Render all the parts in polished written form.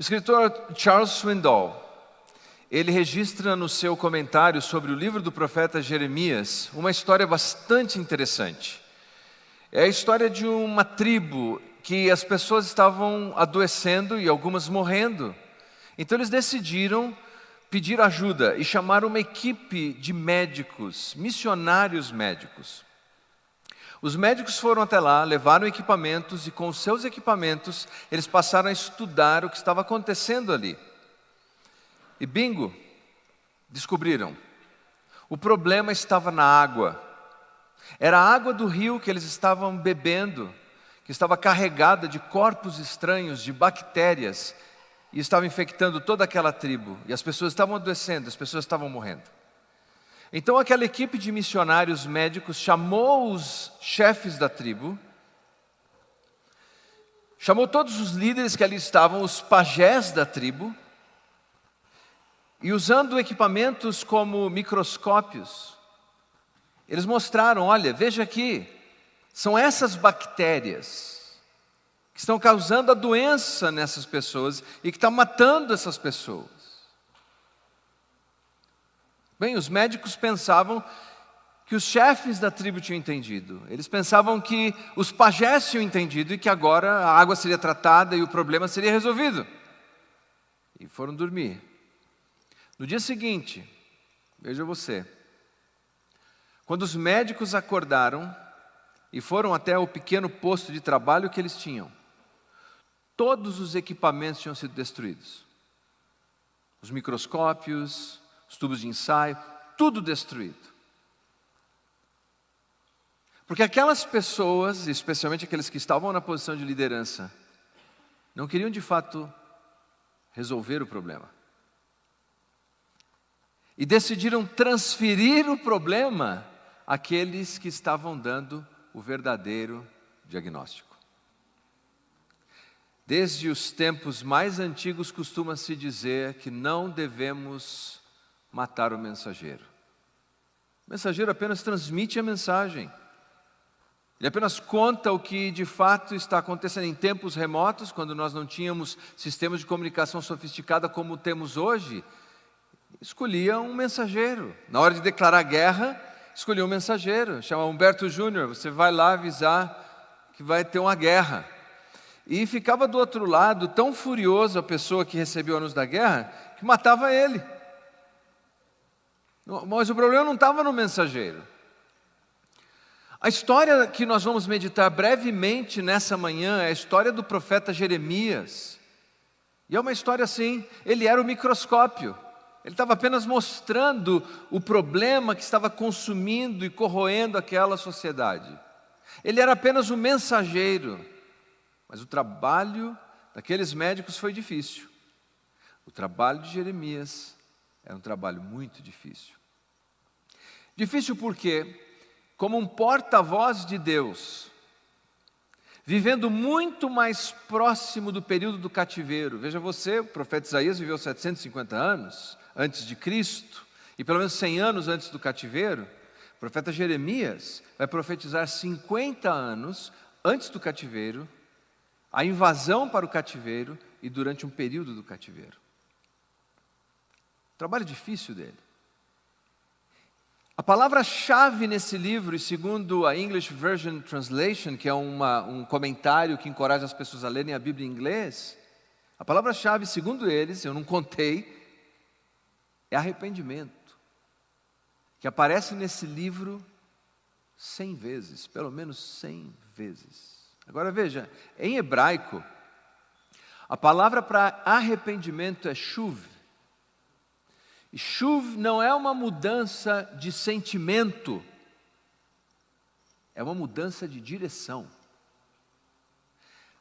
O escritor Charles Swindoll, ele registra no seu comentário sobre o livro do profeta Jeremias uma história bastante interessante. É a história de uma tribo que as pessoas estavam adoecendo e algumas morrendo. Então eles decidiram pedir ajuda e chamaram uma equipe de médicos, missionários médicos. Os médicos foram até lá, levaram equipamentos e com os seus equipamentos eles passaram a estudar o que estava acontecendo ali. E bingo, descobriram. O problema estava na água. Era a água do rio que eles estavam bebendo, que estava carregada de corpos estranhos, de bactérias, e estava infectando toda aquela tribo. E as pessoas estavam adoecendo, as pessoas estavam morrendo. Então aquela equipe de missionários médicos chamou os chefes da tribo, chamou todos os líderes que ali estavam, os pajés da tribo, e usando equipamentos como microscópios, eles mostraram, olha, veja aqui, são essas bactérias que estão causando a doença nessas pessoas e que estão matando essas pessoas. Bem, os médicos pensavam que os chefes da tribo tinham entendido. Eles pensavam que os pajés tinham entendido e que agora a água seria tratada e o problema seria resolvido. E foram dormir. No dia seguinte, veja você, quando os médicos acordaram e foram até o pequeno posto de trabalho que eles tinham, todos os equipamentos tinham sido destruídos. Os microscópios, os tubos de ensaio, tudo destruído. Porque aquelas pessoas, especialmente aqueles que estavam na posição de liderança, não queriam de fato resolver o problema. E decidiram transferir o problema àqueles que estavam dando o verdadeiro diagnóstico. Desde os tempos mais antigos costuma-se dizer que não devemos matar o mensageiro. O mensageiro apenas transmite a mensagem. Ele apenas conta o que de fato está acontecendo em tempos remotos, quando nós não tínhamos sistemas de comunicação sofisticada como temos hoje. Escolhia um mensageiro. Na hora de declarar guerra, escolhia um mensageiro. Chama Humberto Júnior, você vai lá avisar que vai ter uma guerra. E ficava do outro lado, tão furioso a pessoa que recebeu o anúncio da guerra, que matava ele. Mas o problema não estava no mensageiro. A história que nós vamos meditar brevemente nessa manhã é a história do profeta Jeremias. E é uma história assim, ele era o microscópio. Ele estava apenas mostrando o problema que estava consumindo e corroendo aquela sociedade. Ele era apenas um mensageiro. Mas o trabalho daqueles médicos foi difícil. O trabalho de Jeremias era um trabalho muito difícil. Difícil porque, como um porta-voz de Deus, vivendo muito mais próximo do período do cativeiro. Veja você, o profeta Isaías viveu 750 anos antes de Cristo, e pelo menos 100 anos antes do cativeiro. O profeta Jeremias vai profetizar 50 anos antes do cativeiro, a invasão para o cativeiro e durante um período do cativeiro. Trabalho difícil dele. A palavra-chave nesse livro, e segundo a English Version Translation, que é um comentário que encoraja as pessoas a lerem a Bíblia em inglês, a palavra-chave, segundo eles, eu não contei, é arrependimento, que aparece nesse livro 100 vezes, pelo menos 100 vezes. Agora veja, em hebraico, a palavra para arrependimento é shuv. E shuv não é uma mudança de sentimento, é uma mudança de direção.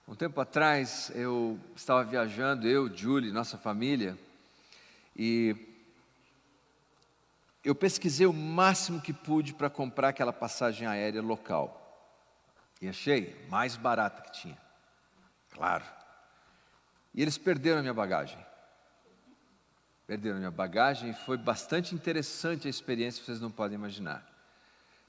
Um tempo atrás, eu estava viajando, eu, Julie, nossa família, e eu pesquisei o máximo que pude para comprar aquela passagem aérea local. E achei mais barata que tinha, claro. E eles perderam a minha bagagem. Perderam a minha bagagem e foi bastante interessante a experiência, vocês não podem imaginar.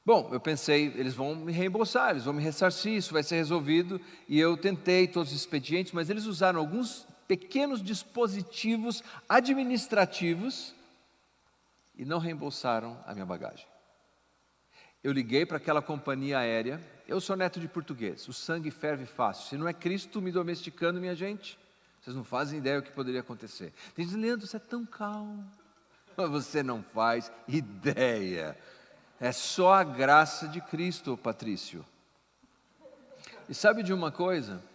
Bom, eu pensei, eles vão me reembolsar, eles vão me ressarcir, isso vai ser resolvido. E eu tentei todos os expedientes, mas eles usaram alguns pequenos dispositivos administrativos e não reembolsaram a minha bagagem. Eu liguei para aquela companhia aérea, eu sou neto de português, o sangue ferve fácil. Se não é Cristo me domesticando, minha gente, vocês não fazem ideia do que poderia acontecer. Tem gente dizendo, Leandro, você é tão calmo. Mas você não faz ideia. É só a graça de Cristo, Patrício. E sabe de uma coisa?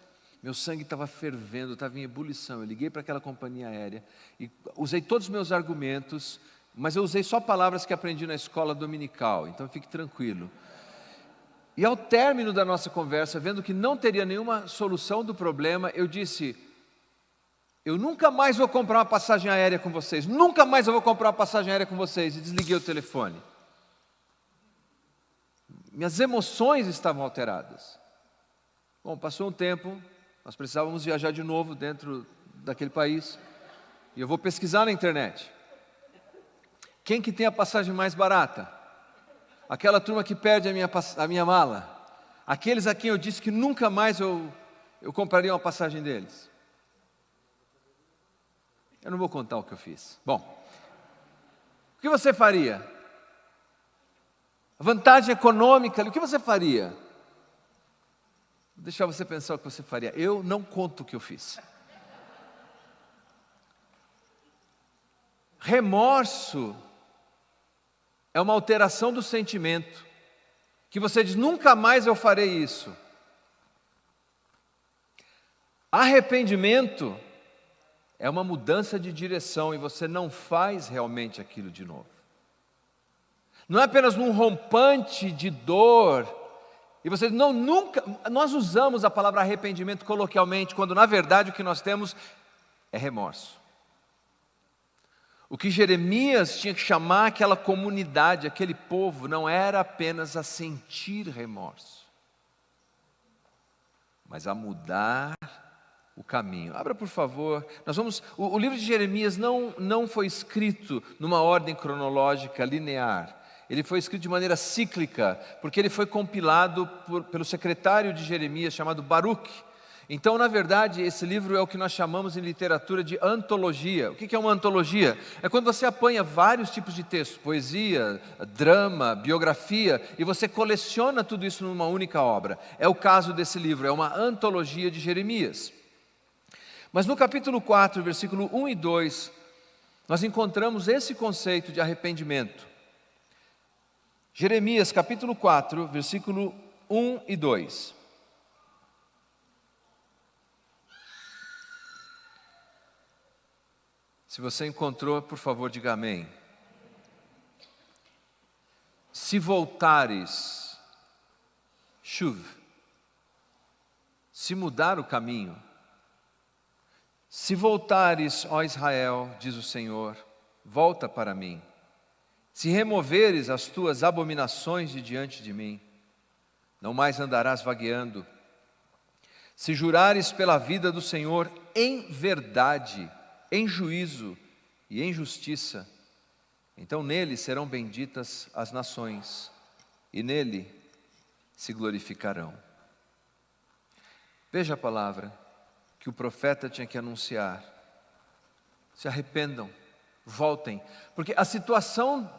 Meu sangue estava fervendo, estava em ebulição. Eu liguei para aquela companhia aérea e usei todos os meus argumentos, mas eu usei só palavras que aprendi na escola dominical, então fique tranquilo. E ao término da nossa conversa, vendo que não teria nenhuma solução do problema, eu disse, eu nunca mais vou comprar uma passagem aérea com vocês, nunca mais eu vou comprar uma passagem aérea com vocês, e desliguei o telefone. Minhas emoções estavam alteradas. Bom, passou um tempo, nós precisávamos viajar de novo dentro daquele país, e eu vou pesquisar na internet. Quem que tem a passagem mais barata? Aquela turma que perde a minha mala. Aqueles a quem eu disse que nunca mais eu compraria uma passagem deles. Eu não vou contar o que eu fiz. Bom, o que você faria? A vantagem econômica, o que você faria? Vou deixar você pensar o que você faria. Eu não conto o que eu fiz. Remorso é uma alteração do sentimento, que você diz, nunca mais eu farei isso. Arrependimento é uma mudança de direção e você não faz realmente aquilo de novo. Não é apenas um rompante de dor, e você diz, não, nunca, nós usamos a palavra arrependimento coloquialmente, quando na verdade o que nós temos é remorso. O que Jeremias tinha que chamar aquela comunidade, aquele povo, não era apenas a sentir remorso, mas a mudar o caminho. Abra, por favor. O livro de Jeremias não foi escrito numa ordem cronológica linear. Ele foi escrito de maneira cíclica, porque ele foi compilado pelo secretário de Jeremias, chamado Baruque. Então, na verdade, esse livro é o que nós chamamos em literatura de antologia. O que é uma antologia? É quando você apanha vários tipos de textos, poesia, drama, biografia, e você coleciona tudo isso numa única obra. É o caso desse livro, é uma antologia de Jeremias. Mas no capítulo 4, versículo 1 e 2, nós encontramos esse conceito de arrependimento. Jeremias, capítulo 4, versículo 1 e 2. Se você encontrou, por favor, diga amém. Se voltares, se mudar o caminho, se voltares, ó Israel, diz o Senhor, volta para mim. Se removeres as tuas abominações de diante de mim, não mais andarás vagueando. Se jurares pela vida do Senhor em verdade, em juízo e em justiça, então nele serão benditas as nações, e nele se glorificarão. Veja a palavra que o profeta tinha que anunciar. Se arrependam, voltem, porque a situação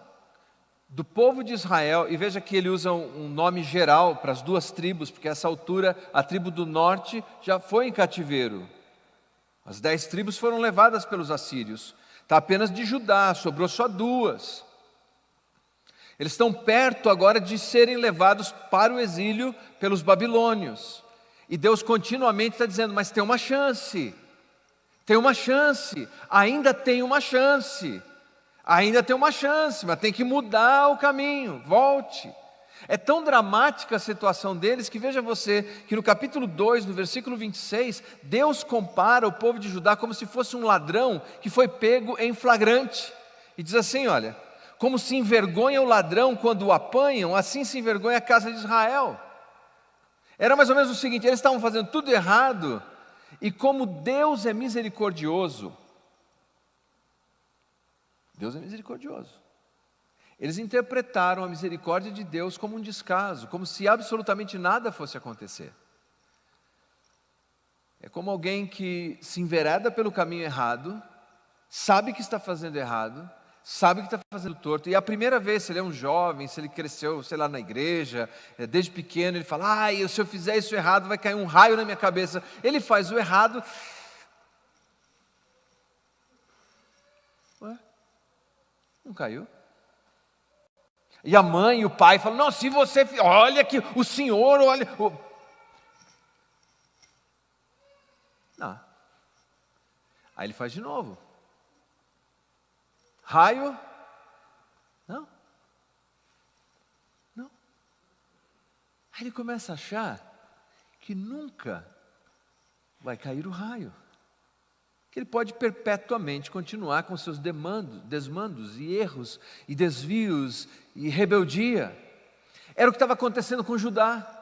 do povo de Israel, e veja que ele usa um nome geral para as duas tribos, porque a essa altura a tribo do norte já foi em cativeiro. As 10 tribos foram levadas pelos assírios. Está apenas de Judá, sobrou só 2. Eles estão perto agora de serem levados para o exílio pelos babilônios. E Deus continuamente está dizendo, mas tem uma chance. Tem uma chance. Ainda tem uma chance. Ainda tem uma chance, mas tem que mudar o caminho. Volte. É tão dramática a situação deles que veja você que no capítulo 2, no versículo 26, Deus compara o povo de Judá como se fosse um ladrão que foi pego em flagrante. E diz assim, olha, como se envergonha o ladrão quando o apanham, assim se envergonha a casa de Israel. Era mais ou menos o seguinte, eles estavam fazendo tudo errado, e como Deus é misericordioso, Deus é misericordioso. Eles interpretaram a misericórdia de Deus como um descaso, como se absolutamente nada fosse acontecer. É como alguém que se envereda pelo caminho errado, sabe que está fazendo errado, sabe que está fazendo torto, e a primeira vez, se ele é um jovem, se ele cresceu, sei lá, na igreja, desde pequeno, ele fala, se eu fizer isso errado, vai cair um raio na minha cabeça. Ele faz o errado. Ué? Não caiu? E a mãe e o pai falam, não, se você, olha que o senhor, olha... Não. Aí ele faz de novo. Raio? Não. Não. Aí ele começa a achar que nunca vai cair o raio. Que ele pode perpetuamente continuar com seus desmandos e erros e desvios e rebeldia. Era o que estava acontecendo com Judá.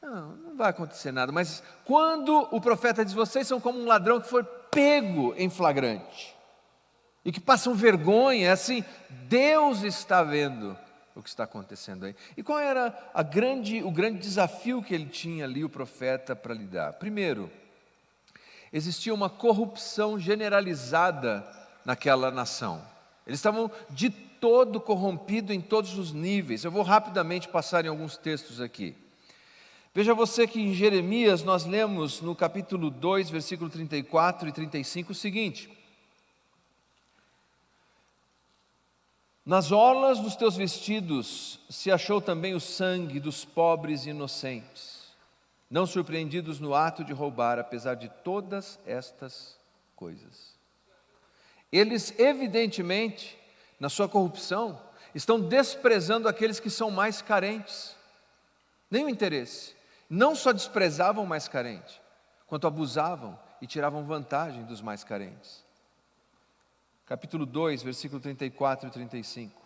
Não vai acontecer nada, mas quando o profeta diz, vocês são como um ladrão que foi pego em flagrante, e que passam vergonha, assim, Deus está vendo o que está acontecendo aí. E qual era o grande desafio que ele tinha ali, o profeta, para lidar? Primeiro, existia uma corrupção generalizada naquela nação. Eles estavam de todo corrompidos em todos os níveis. Eu vou rapidamente passar em alguns textos aqui. Veja você que em Jeremias nós lemos no capítulo 2, versículo 34 e 35 o seguinte: nas orlas dos teus vestidos se achou também o sangue dos pobres e inocentes, não surpreendidos no ato de roubar, apesar de todas estas coisas. Eles, evidentemente, na sua corrupção, estão desprezando aqueles que são mais carentes. Nem o interesse. Não só desprezavam o mais carente, quanto abusavam e tiravam vantagem dos mais carentes. Capítulo 2, versículo 34 e 35.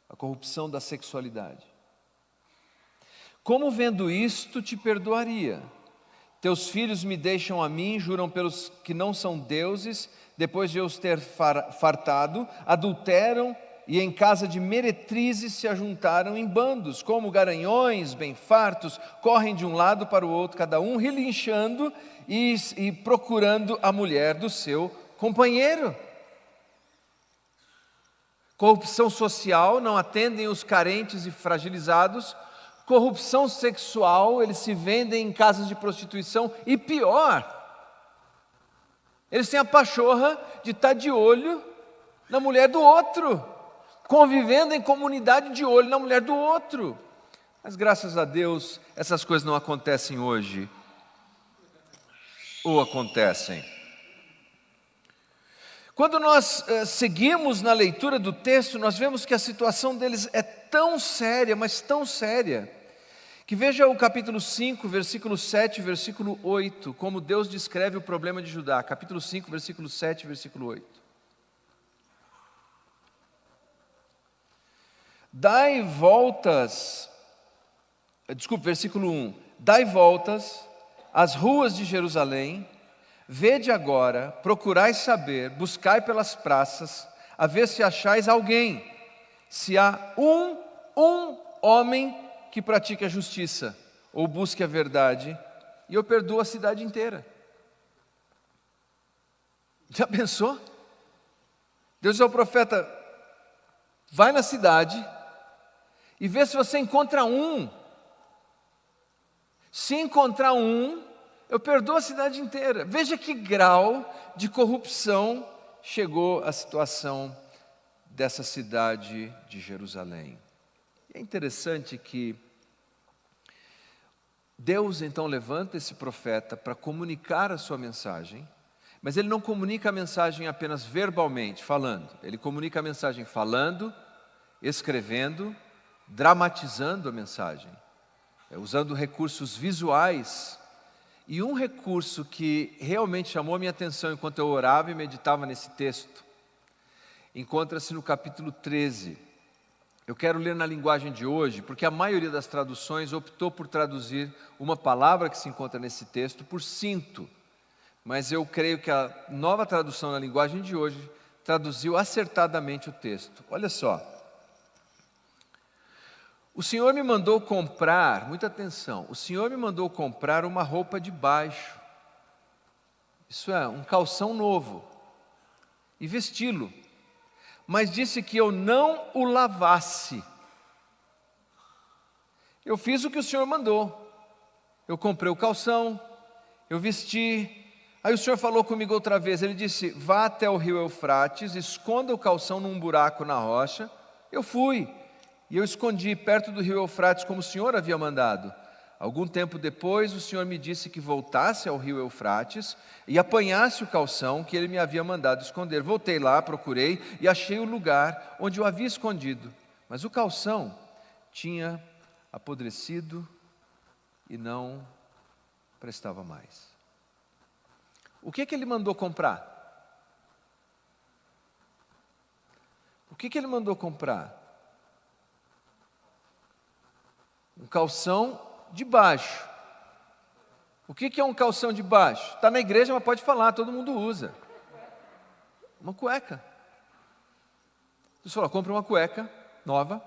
A corrupção da sexualidade. Como vendo isto te perdoaria? Teus filhos me deixam a mim, juram pelos que não são deuses, depois de eu os ter fartado, adulteram e em casa de meretrizes se ajuntaram em bandos, como garanhões bem fartos, correm de um lado para o outro, cada um relinchando e procurando a mulher do seu companheiro. Corrupção social, não atendem os carentes e fragilizados. Corrupção sexual, eles se vendem em casas de prostituição. E pior, eles têm a pachorra de estar de olho na mulher do outro, convivendo em comunidade de olho na mulher do outro. Mas graças a Deus, essas coisas não acontecem hoje. Ou acontecem. Quando nós seguimos na leitura do texto, nós vemos que a situação deles é tão séria, mas tão séria, que veja o capítulo 5, versículo 7 e versículo 8, como Deus descreve o problema de Judá. Capítulo 5, versículo 7 e versículo 8. Versículo 1. Dai voltas às ruas de Jerusalém, vede agora, procurai saber, buscai pelas praças, a ver se achais alguém, se há um homem que pratique a justiça, ou busque a verdade, e eu perdoo a cidade inteira. Já pensou? Deus diz ao profeta, vai na cidade e vê se você encontra um. Se encontrar um, eu perdoo a cidade inteira. Veja que grau de corrupção chegou a situação dessa cidade de Jerusalém. É interessante que Deus então levanta esse profeta para comunicar a sua mensagem, mas ele não comunica a mensagem apenas verbalmente, falando. Ele comunica a mensagem falando, escrevendo, dramatizando a mensagem, usando recursos visuais. E um recurso que realmente chamou a minha atenção enquanto eu orava e meditava nesse texto, encontra-se no capítulo 13. Eu quero ler na linguagem de hoje, porque a maioria das traduções optou por traduzir uma palavra que se encontra nesse texto por cinto. Mas eu creio que a nova tradução na linguagem de hoje traduziu acertadamente o texto. Olha só. O Senhor me mandou comprar, muita atenção, o Senhor me mandou comprar uma roupa de baixo, isso é, um calção novo, e vesti-lo, mas disse que eu não o lavasse. Eu fiz o que o Senhor mandou, eu comprei o calção, eu vesti. Aí o Senhor falou comigo outra vez, Ele disse, vá até o rio Eufrates, esconda o calção num buraco na rocha. Eu fui, e eu escondi perto do rio Eufrates como o Senhor havia mandado. Algum tempo depois, o Senhor me disse que voltasse ao rio Eufrates e apanhasse o calção que Ele me havia mandado esconder. Voltei lá, procurei e achei o lugar onde eu havia escondido. Mas o calção tinha apodrecido e não prestava mais. O que Ele mandou comprar? O que Ele mandou comprar? Um calção de baixo. O que é um calção de baixo? Está na igreja, mas pode falar, todo mundo usa. Uma cueca. Você fala, compra uma cueca nova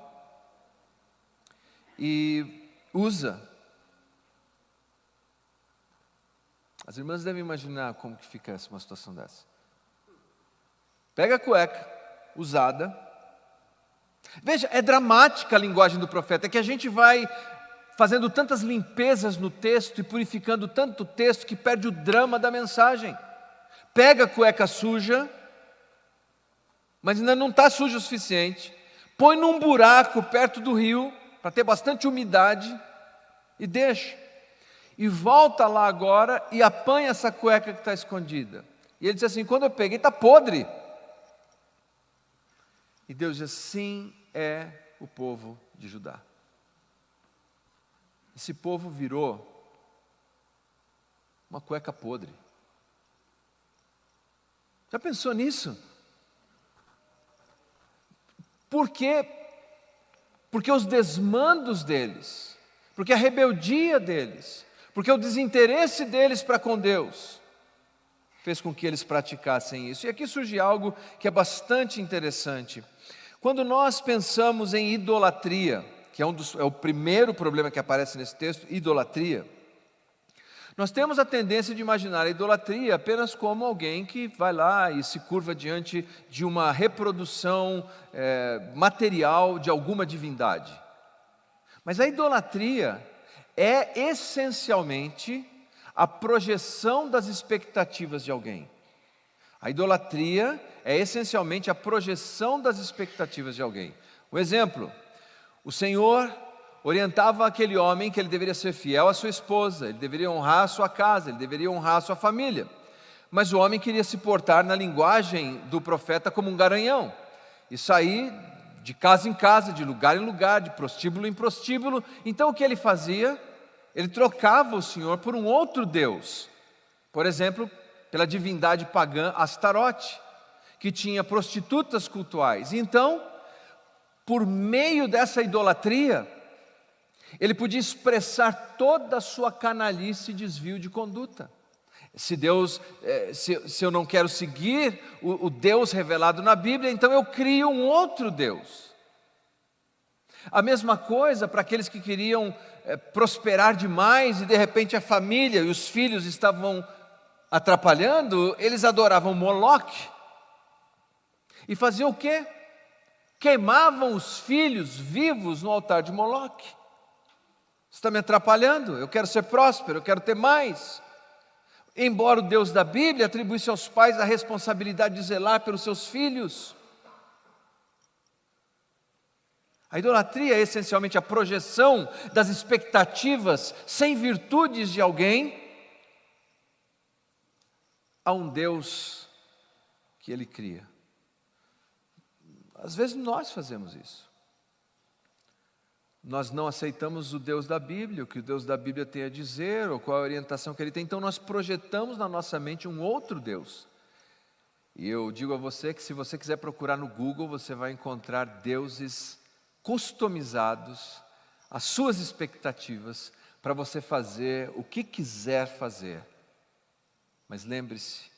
e usa. As irmãs devem imaginar como que fica uma situação dessa. Pega a cueca usada. Veja, é dramática a linguagem do profeta, é que a gente vai fazendo tantas limpezas no texto e purificando tanto o texto que perde o drama da mensagem. Pega a cueca suja, mas ainda não está suja o suficiente, põe num buraco perto do rio, para ter bastante umidade, e deixa. E volta lá agora e apanha essa cueca que está escondida. E ele diz assim, quando eu peguei, está podre. E Deus diz, assim é o povo de Judá. Esse povo virou uma cueca podre. Já pensou nisso? Por quê? Porque os desmandos deles, porque a rebeldia deles, porque o desinteresse deles para com Deus, fez com que eles praticassem isso. E aqui surge algo que é bastante interessante. Quando nós pensamos em idolatria, que é o primeiro problema que aparece nesse texto, idolatria, nós temos a tendência de imaginar a idolatria apenas como alguém que vai lá e se curva diante de uma reprodução material de alguma divindade. Mas a idolatria é essencialmente a projeção das expectativas de alguém. A idolatria é essencialmente a projeção das expectativas de alguém. Um exemplo, o Senhor orientava aquele homem que ele deveria ser fiel à sua esposa, ele deveria honrar a sua casa, ele deveria honrar a sua família. Mas o homem queria se portar na linguagem do profeta como um garanhão, e sair de casa em casa, de lugar em lugar, de prostíbulo em prostíbulo. Então o que ele fazia? Ele trocava o Senhor por um outro Deus, por exemplo, pela divindade pagã Astarote, que tinha prostitutas cultuais. Então, por meio dessa idolatria, ele podia expressar toda a sua canalice e desvio de conduta. Se eu não quero seguir o Deus revelado na Bíblia, então eu crio um outro Deus. A mesma coisa para aqueles que queriam prosperar demais e de repente a família e os filhos estavam atrapalhando, eles adoravam Moloque. E faziam o quê? Queimavam os filhos vivos no altar de Moloque. Você está me atrapalhando, eu quero ser próspero, eu quero ter mais. Embora o Deus da Bíblia atribuísse aos pais a responsabilidade de zelar pelos seus filhos. A idolatria é essencialmente a projeção das expectativas sem virtudes de alguém a um Deus que ele cria. Às vezes nós fazemos isso. Nós não aceitamos o Deus da Bíblia, o que o Deus da Bíblia tem a dizer, ou qual a orientação que ele tem, então nós projetamos na nossa mente um outro Deus. E eu digo a você que se você quiser procurar no Google, você vai encontrar deuses customizados, as suas expectativas, para você fazer o que quiser fazer. Mas lembre-se,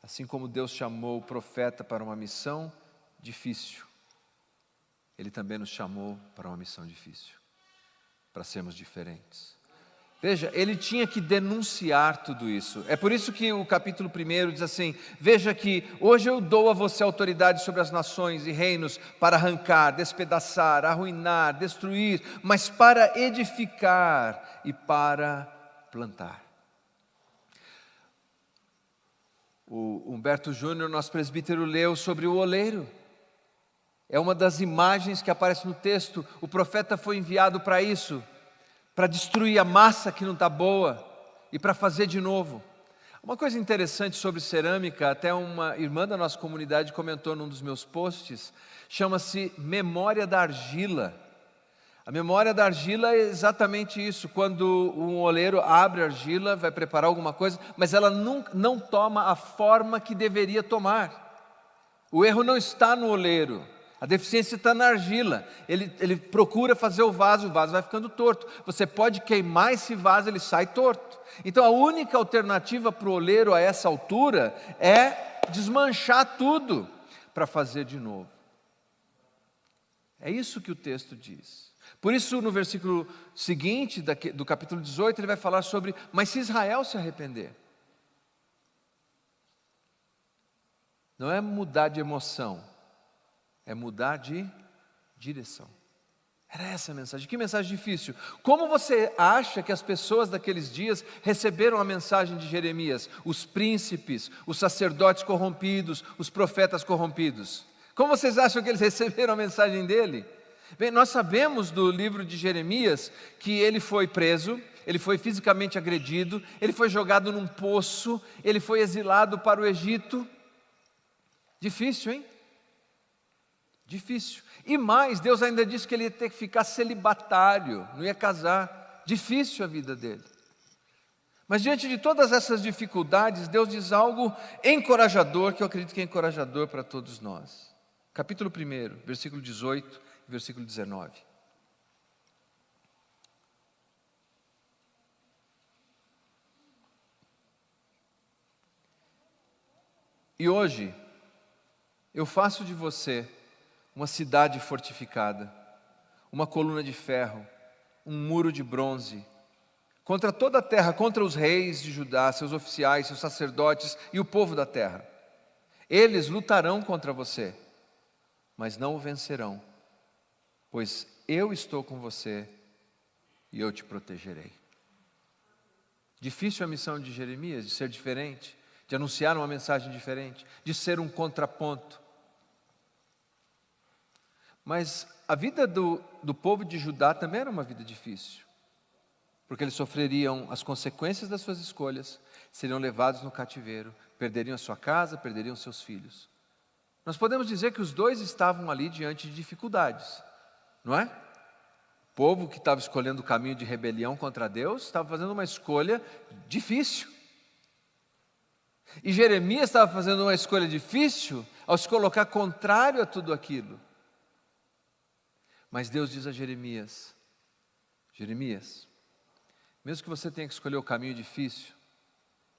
assim como Deus chamou o profeta para uma missão difícil, Ele também nos chamou para uma missão difícil. para sermos diferentes. Veja, ele tinha que denunciar tudo isso. É por isso que o capítulo 1 diz assim: veja que hoje eu dou a você autoridade sobre as nações e reinos para arrancar, despedaçar, arruinar, destruir, mas para edificar e para plantar. O Humberto Júnior, nosso presbítero, leu sobre o oleiro. É uma das imagens que aparece no texto. O profeta foi enviado para isso, para destruir a massa que não está boa e para fazer de novo. Uma coisa interessante sobre cerâmica, até uma irmã da nossa comunidade comentou num dos meus posts, chama-se memória da argila. A memória da argila é exatamente isso: quando um oleiro abre a argila, vai preparar alguma coisa, mas ela não toma a forma que deveria tomar. O erro não está no oleiro, a deficiência está na argila. Ele procura fazer o vaso vai ficando torto. Você pode queimar esse vaso, ele sai torto. Então a única alternativa para o oleiro a essa altura é desmanchar tudo para fazer de novo. É isso que o texto diz. Por isso, no versículo seguinte do capítulo 18, ele vai falar sobre: mas se Israel se arrepender. Não é mudar de emoção, é mudar de direção. Era essa a mensagem. Que mensagem difícil. Como você acha que as pessoas daqueles dias receberam a mensagem de Jeremias? Os príncipes, os sacerdotes corrompidos, os profetas corrompidos. Como vocês acham que eles receberam a mensagem dele? Bem, nós sabemos do livro de Jeremias que ele foi preso, ele foi fisicamente agredido, ele foi jogado num poço, ele foi exilado para o Egito. Difícil, hein? Difícil. E mais, Deus ainda disse que ele ia ter que ficar celibatário, não ia casar. Difícil a vida dele. Mas diante de todas essas dificuldades, Deus diz algo encorajador, que eu acredito que é encorajador para todos nós. Capítulo 1, versículo 18 e versículo 19. E hoje, eu faço de você uma cidade fortificada, uma coluna de ferro, um muro de bronze, contra toda a terra, contra os reis de Judá, seus oficiais, seus sacerdotes e o povo da terra. Eles lutarão contra você, mas não o vencerão, pois eu estou com você e eu te protegerei. Difícil a missão de Jeremias, de ser diferente, de anunciar uma mensagem diferente, de ser um contraponto. Mas a vida do povo de Judá também era uma vida difícil, porque eles sofreriam as consequências das suas escolhas, seriam levados no cativeiro, perderiam a sua casa, perderiam seus filhos. Nós podemos dizer que os dois estavam ali diante de dificuldades, não é? O povo que estava escolhendo o caminho de rebelião contra Deus estava fazendo uma escolha difícil. E Jeremias estava fazendo uma escolha difícil ao se colocar contrário a tudo aquilo. Mas Deus diz a Jeremias: Jeremias, mesmo que você tenha que escolher o caminho difícil,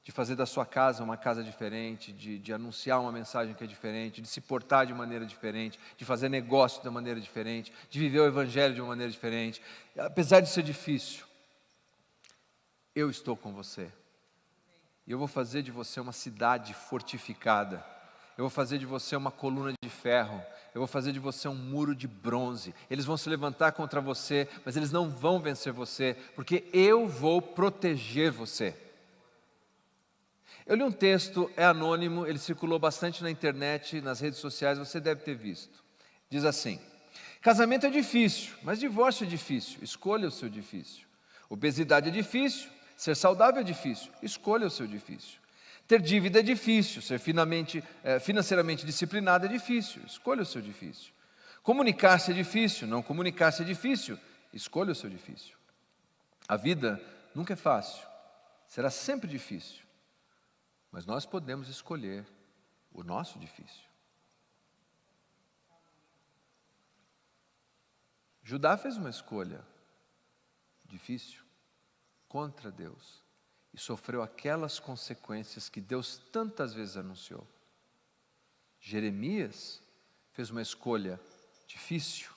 de fazer da sua casa uma casa diferente, de anunciar uma mensagem que é diferente, de se portar de maneira diferente, de fazer negócio de uma maneira diferente, de viver o evangelho de uma maneira diferente, apesar de ser difícil, eu estou com você. E eu vou fazer de você uma cidade fortificada. Eu vou fazer de você uma coluna de ferro. Eu vou fazer de você um muro de bronze. Eles vão se levantar contra você, mas eles não vão vencer você, porque eu vou proteger você. Eu li um texto, é anônimo, ele circulou bastante na internet, nas redes sociais, você deve ter visto. Diz assim: casamento é difícil, mas divórcio é difícil, escolha o seu difícil. Obesidade é difícil, ser saudável é difícil, escolha o seu difícil. Ter dívida é difícil, ser financeiramente disciplinado é difícil, escolha o seu difícil. Comunicar-se é difícil, não comunicar-se é difícil, escolha o seu difícil. A vida nunca é fácil, será sempre difícil, mas nós podemos escolher o nosso difícil. Judá fez uma escolha difícil contra Deus e sofreu aquelas consequências que Deus tantas vezes anunciou. Jeremias fez uma escolha difícil,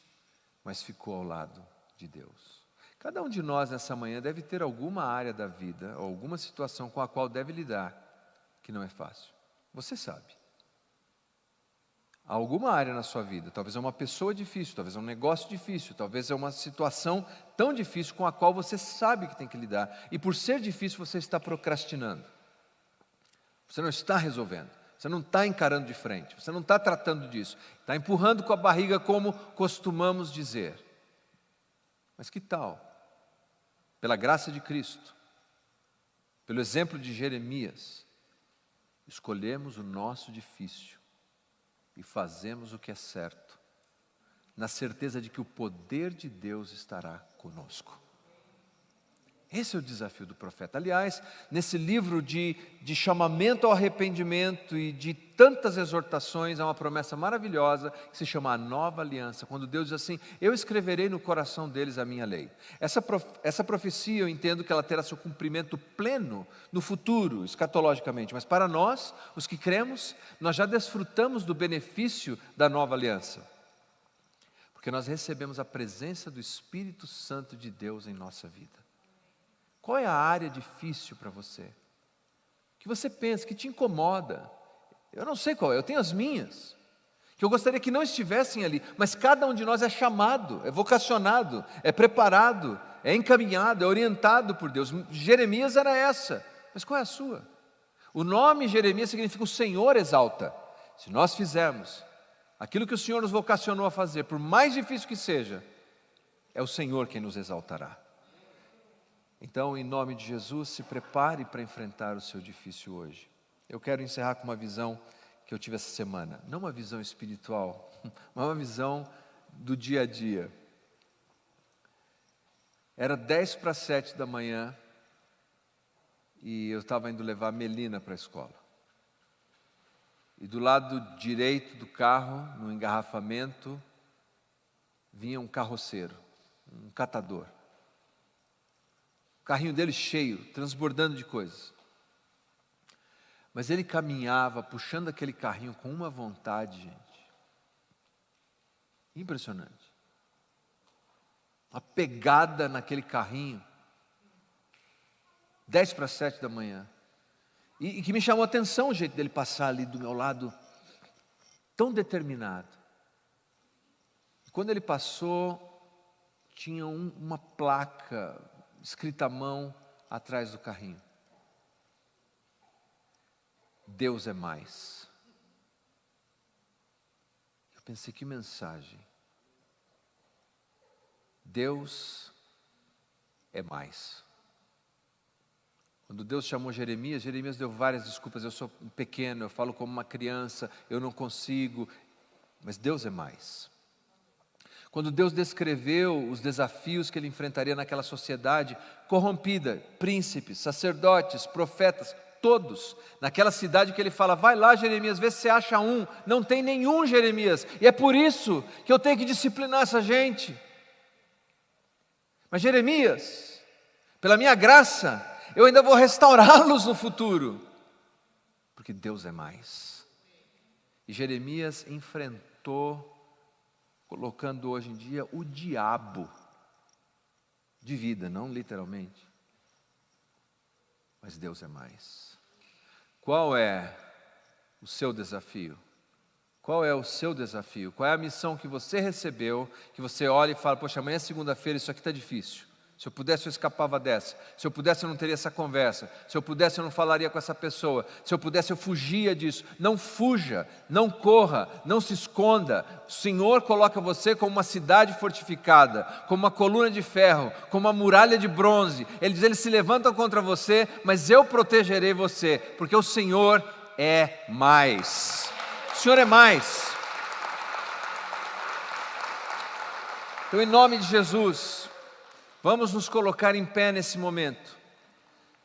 mas ficou ao lado de Deus. Cada um de nós nessa manhã deve ter alguma área da vida, ou alguma situação com a qual deve lidar, que não é fácil. Você sabe. Há alguma área na sua vida, talvez é uma pessoa difícil, talvez é um negócio difícil, talvez é uma situação tão difícil com a qual você sabe que tem que lidar. E por ser difícil você está procrastinando. Você não está resolvendo, você não está encarando de frente, você não está tratando disso. Está empurrando com a barriga como costumamos dizer. Mas que tal, pela graça de Cristo, pelo exemplo de Jeremias, escolhemos o nosso difícil e fazemos o que é certo, na certeza de que o poder de Deus estará conosco. Esse é o desafio do profeta. Aliás, nesse livro de chamamento ao arrependimento e de tantas exortações, há uma promessa maravilhosa que se chama a nova aliança, quando Deus diz assim: eu escreverei no coração deles a minha lei. Essa profecia eu entendo que ela terá seu cumprimento pleno no futuro, escatologicamente, mas para nós, os que cremos, nós já desfrutamos do benefício da nova aliança, porque nós recebemos a presença do Espírito Santo de Deus em nossa vida. Qual é a área difícil para você? Que você pensa, que te incomoda? Eu não sei qual é, eu tenho as minhas, que eu gostaria que não estivessem ali, mas cada um de nós é chamado, é vocacionado, é preparado, é encaminhado, é orientado por Deus. Jeremias era essa, mas qual é a sua? O nome Jeremias significa o Senhor exalta. Se nós fizermos aquilo que o Senhor nos vocacionou a fazer, por mais difícil que seja, é o Senhor quem nos exaltará. Então, em nome de Jesus, se prepare para enfrentar o seu difícil hoje. Eu quero encerrar com uma visão que eu tive essa semana. Não uma visão espiritual, mas uma visão do dia a dia. Era 6:50 da manhã e eu estava indo levar a Melina para a escola. E do lado direito do carro, no engarrafamento, vinha um carroceiro, um catador. O carrinho dele cheio, transbordando de coisas. Mas ele caminhava, puxando aquele carrinho com uma vontade, gente. Impressionante. Uma pegada naquele carrinho. 6:50 da manhã. E que me chamou a atenção o jeito dele passar ali do meu lado, tão determinado. E quando ele passou, tinha uma placa escrita à mão atrás do carrinho. Deus é mais. Eu pensei, que mensagem. Deus é mais. Quando Deus chamou Jeremias, Jeremias deu várias desculpas. Eu sou pequeno, eu falo como uma criança, eu não consigo. Mas Deus é mais. Quando Deus descreveu os desafios que ele enfrentaria naquela sociedade corrompida, príncipes, sacerdotes, profetas, todos, naquela cidade que ele fala: vai lá, Jeremias, vê se você acha um. Não tem nenhum, Jeremias, e é por isso que eu tenho que disciplinar essa gente. Mas Jeremias, pela minha graça, eu ainda vou restaurá-los no futuro, porque Deus é mais. E Jeremias enfrentou, colocando hoje em dia, o diabo de vida, não literalmente, mas Deus é mais. Qual é o seu desafio? Qual é o seu desafio? Qual é a missão que você recebeu, que você olha e fala: poxa, amanhã é segunda-feira, isso aqui está difícil. Se eu pudesse, eu escapava dessa. Se eu pudesse, eu não teria essa conversa. Se eu pudesse, eu não falaria com essa pessoa. Se eu pudesse, eu fugia disso. Não fuja, não corra, não se esconda. O Senhor coloca você como uma cidade fortificada, como uma coluna de ferro, como uma muralha de bronze. Ele diz: eles se levantam contra você, mas eu protegerei você, porque o Senhor é mais. O Senhor é mais. Então, em nome de Jesus, vamos nos colocar em pé nesse momento,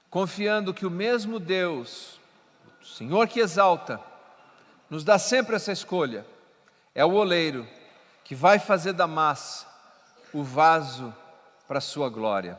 confiando que o mesmo Deus, o Senhor que exalta, nos dá sempre essa escolha. É o oleiro que vai fazer da massa o vaso para a sua glória.